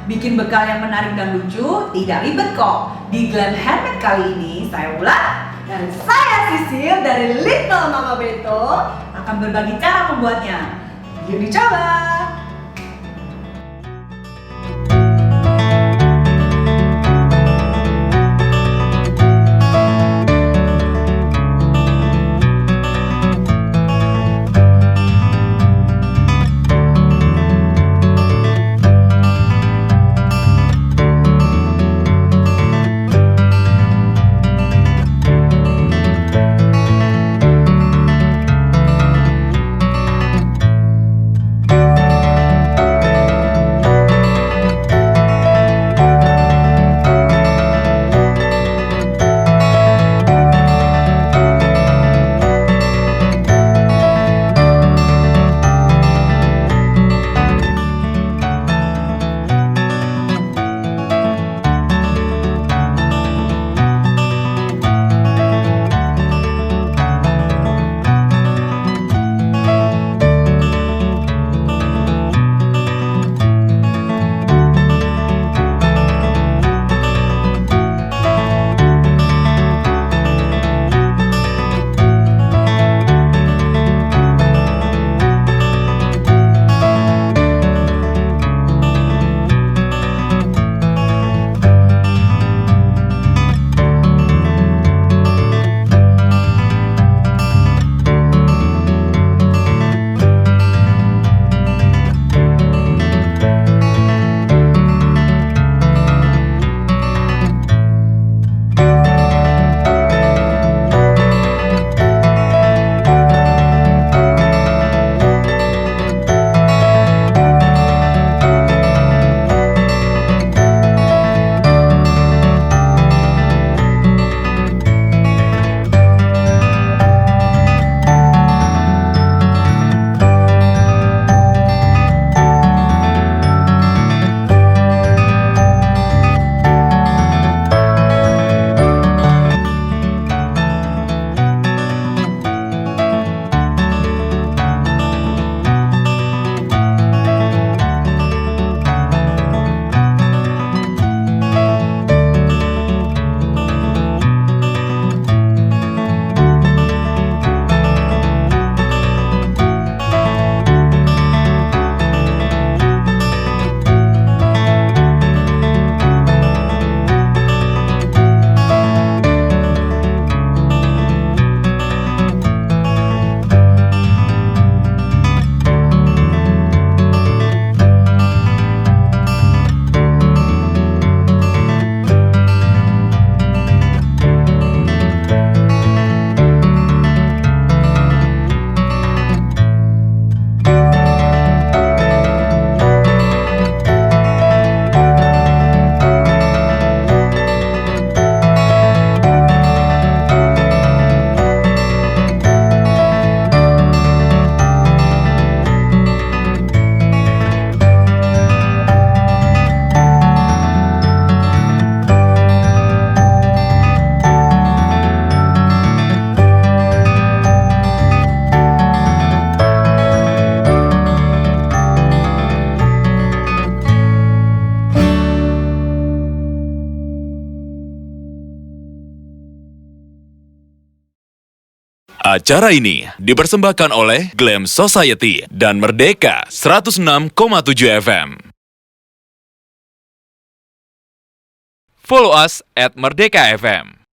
Bikin bekal yang menarik dan lucu, tidak ribet kok. Di GLAM Handmade kali ini, saya Wulan dan saya Cecil dari Little Mamabento akan berbagi cara membuatnya. Yuk dicoba! Acara ini dipersembahkan oleh GLAM Society dan Merdeka 106,7 FM. Follow us at Merdeka FM.